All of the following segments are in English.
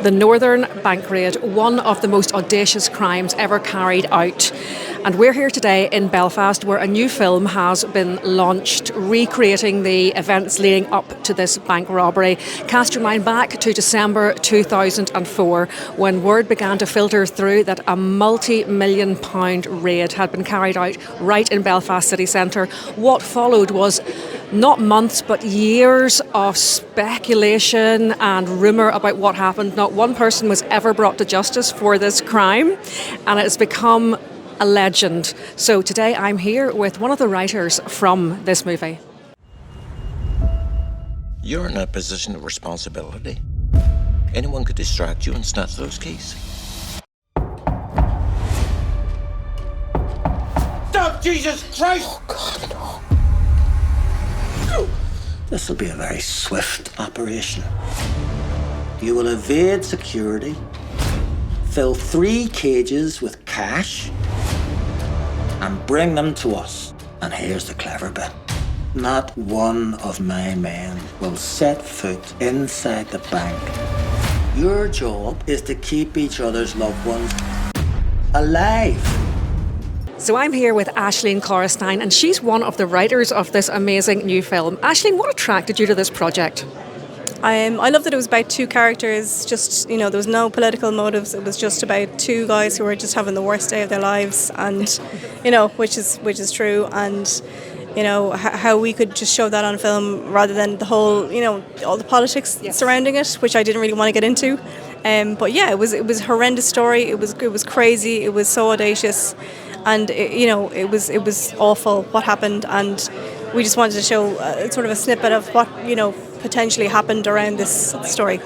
the Northern Bank Raid, one of the most audacious crimes ever carried out. And we're here today in Belfast where a new film has been launched recreating the events leading up to this bank robbery. Cast your mind back to December 2004 when word began to filter through that a multi-million pound raid had been carried out right in Belfast city centre. What followed was not months but years of speculation and rumour about what happened. Not one person was ever brought to justice for this crime, and it has become a legend. So today I'm here with one of the writers from this movie. You're in a position of responsibility. Anyone could distract you and snatch those keys. Stop, Jesus Christ! Oh, God, no. This will be a very swift operation. You will evade security, fill 3 cages with cash, and bring them to us. And here's the clever bit. Not one of my men will set foot inside the bank. Your job is to keep each other's loved ones alive. So I'm here with Aisling Corristine, and she's one of the writers of this amazing new film. Aisling, what attracted you to this project? I love that it was about 2 characters, just, there was no political motives. It was just about 2 guys who were just having the worst day of their lives, and, which is true, and, how we could just show that on film rather than the whole, all the politics surrounding it, which I didn't really want to get into. But yeah, it was a horrendous story. It was crazy. It was so audacious, and it was awful what happened, and we just wanted to show sort of a snippet of what potentially happened around this story.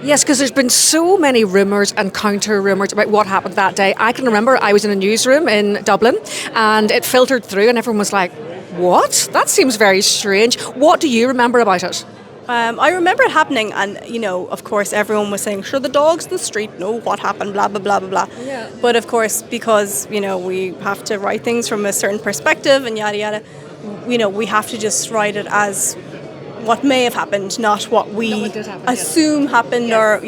Yes, because there's been so many rumours and counter-rumours about what happened that day. I can remember I was in a newsroom in Dublin and it filtered through and everyone was like, what? That seems very strange. What do you remember about it? I remember it happening and, of course everyone was saying, sure, the dogs in the street know what happened, blah, blah, blah, blah, blah. Yeah. But of course, because, we have to write things from a certain perspective and yada, yada, we have to just write it as what may have happened, not what we assume happened, or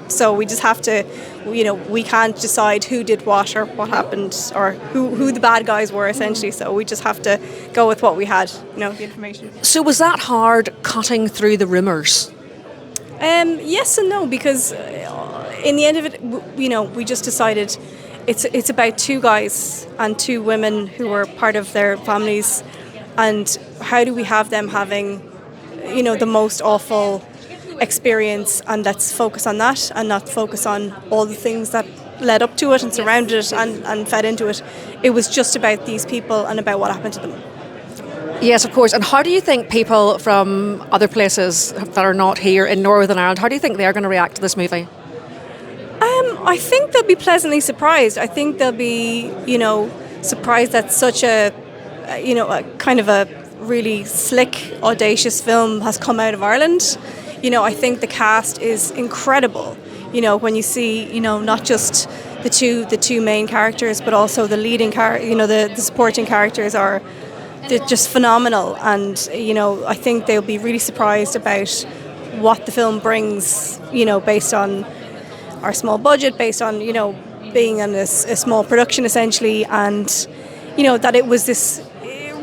so we just have to, we can't decide who did what or what happened or who the bad guys were essentially. So we just have to go with what we had, the information. So was that hard cutting through the rumours? Yes and no, because in the end of it, we just decided it's about 2 guys and 2 women who were part of their families. And how do we have them having, the most awful experience, and let's focus on that and not focus on all the things that led up to it and surrounded it and fed into it. It was just about these people and about what happened to them. Yes, of course. And how do you think people from other places that are not here in Northern Ireland, how do you think they're going to react to this movie? I think they'll be pleasantly surprised. I think they'll be, surprised that such a kind of a really slick, audacious film has come out of Ireland. I think the cast is incredible. When you see, not just the two main characters, but also the leading the supporting characters they're just phenomenal. And, I think they'll be really surprised about what the film brings, based on our small budget, based on, being in a small production essentially, and, that it was this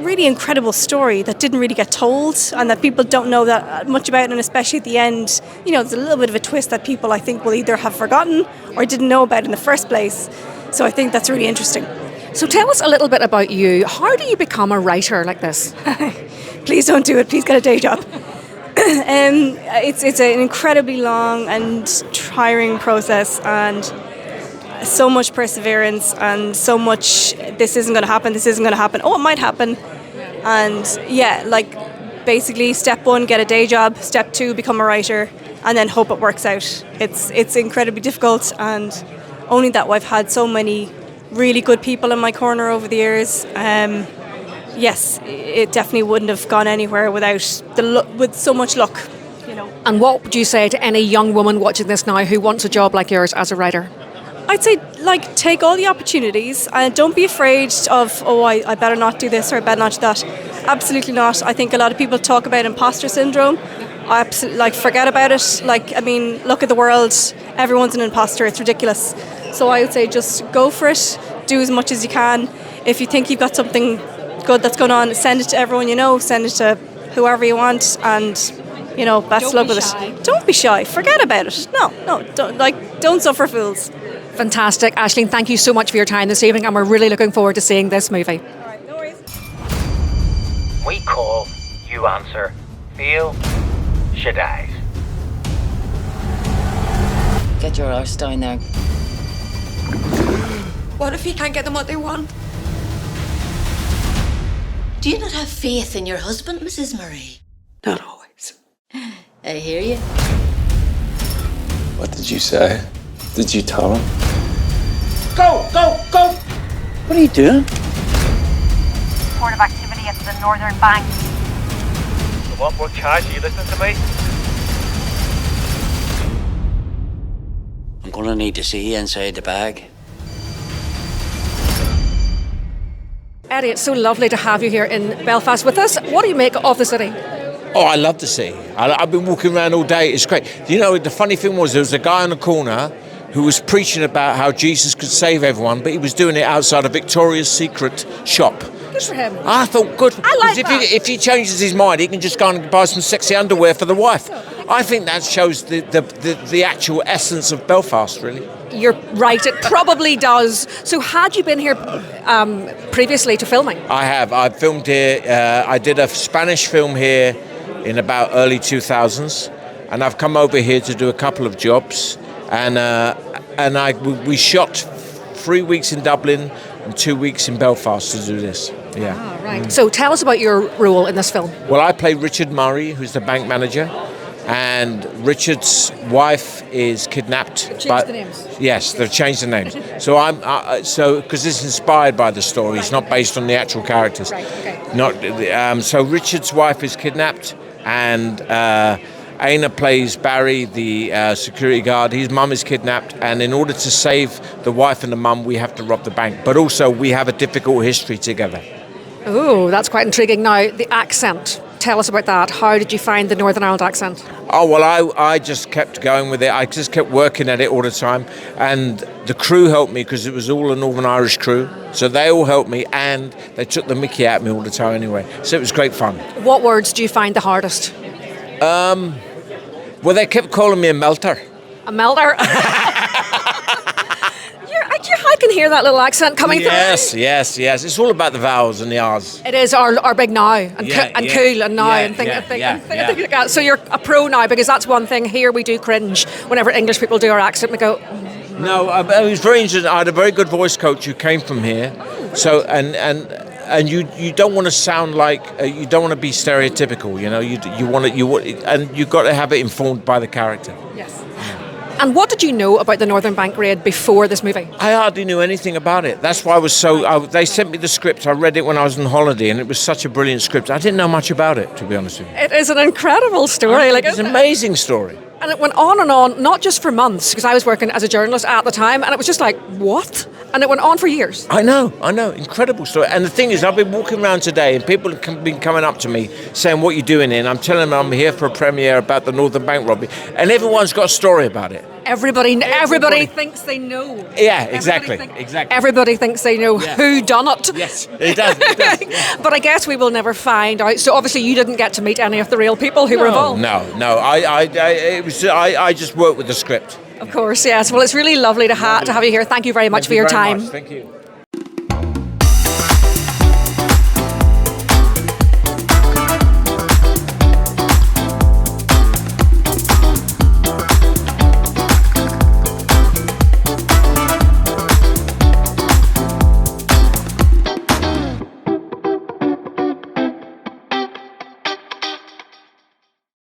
really incredible story that didn't really get told and that people don't know that much about, and especially at the end, there's a little bit of a twist that people I think will either have forgotten or didn't know about in the first place. So I think that's really interesting. So tell us a little bit about you. How do you become a writer like this? Please don't do it. Please get a day job. It's an incredibly long and tiring process, and so much perseverance and so much this isn't going to happen, oh, it might happen. And basically step 1, get a day job, step 2, become a writer, and then hope it works out. It's incredibly difficult, and only that I've had so many really good people in my corner over the years. Yes, it definitely wouldn't have gone anywhere with so much luck. And what would you say to any young woman watching this now who wants a job like yours as a writer? I'd say, take all the opportunities and don't be afraid of, I better not do this or I better not do that. Absolutely not. I think a lot of people talk about imposter syndrome, absolutely, like, forget about it. Like, I mean, look at the world. Everyone's an imposter. It's ridiculous. So I would say just go for it. Do as much as you can. If you think you've got something good that's going on, send it to everyone you know. Send it to whoever you want, and best luck with it. Don't be shy. Forget about it. No, don't suffer fools. Fantastic. Aisling, thank you so much for your time this evening, and we're really looking forward to seeing this movie. All right, no worries. We call, you answer. Feel, she dies. Get your arse down there. What if you can't get them what they want? Do you not have faith in your husband, Mrs. Murray? Not always. I hear you. What did you say? Did you tell him? Go, go, go! What are you doing? Report of activity at the Northern Bank. You want more cash? Are you listening to me? I'm gonna need to see you inside the bag. Eddie, it's so lovely to have you here in Belfast with us. What do you make of the city? Oh, I love the city. I've been walking around all day. It's great. The funny thing was there was a guy on the corner who was preaching about how Jesus could save everyone, but he was doing it outside a Victoria's Secret shop. Good for him. I thought, good. I like Because if he changes his mind, he can just go and buy some sexy underwear for the wife. I think that shows the actual essence of Belfast, really. You're right, it probably does. So had you been here previously to filming? I have. I filmed here. I did a Spanish film here in about early 2000s, and I've come over here to do a couple of jobs. We shot 3 weeks in Dublin and 2 weeks in Belfast to do this. Yeah. Ah, right. So tell us about your role in this film. Well, I play Richard Murray, who's the bank manager, and Richard's wife is kidnapped. They've changed the names. Yes, they've changed the names. So because it's inspired by the story, it's not based on the actual characters. Right. Okay. So Richard's wife is kidnapped, and Aina plays Barry, the security guard. His mum is kidnapped, and in order to save the wife and the mum, we have to rob the bank. But also, we have a difficult history together. Oh, that's quite intriguing. Now, the accent. Tell us about that. How did you find the Northern Ireland accent? Oh, well, I just kept going with it. I just kept working at it all the time. And the crew helped me because it was all a Northern Irish crew. So they all helped me, and they took the mickey out of me all the time anyway. So it was great fun. What words do you find the hardest? Well, they kept calling me a melter. A melter? I can hear that little accent coming through. Yes. It's all about the vowels and the R's. It is our big now and cool and now and things like that. So you're a pro now, because that's one thing here we do cringe whenever English people do our accent. We go. No, it was very interesting. I had a very good voice coach who came from here. So and you don't want to sound like you don't want to be stereotypical. And you've got to have it informed by the character. Yes. And what did you know about the Northern Bank raid before this movie? I hardly knew anything about it. That's why I was they sent me the script. I read it when I was on holiday, and it was such a brilliant script. I didn't know much about it, to be honest with you. It is an incredible story. It's an amazing story. And it went on, not just for months, because I was working as a journalist at the time, and it was just like, what? And it went on for years. I know, incredible story. And the thing is, I've been walking around today, and people have been coming up to me saying, what are you doing here? And I'm telling them I'm here for a premiere about the Northern Bank robbery, and everyone's got a story about it. Everybody thinks they know. Yeah, exactly. Everybody thinks they know who done it. Yes, it does. Yeah. But I guess we will never find out. So obviously you didn't get to meet any of the real people who were involved. No. I just worked with the script. Of course, yes. Well, it's really lovely to have you here. Thank you very much for your time. Thank you.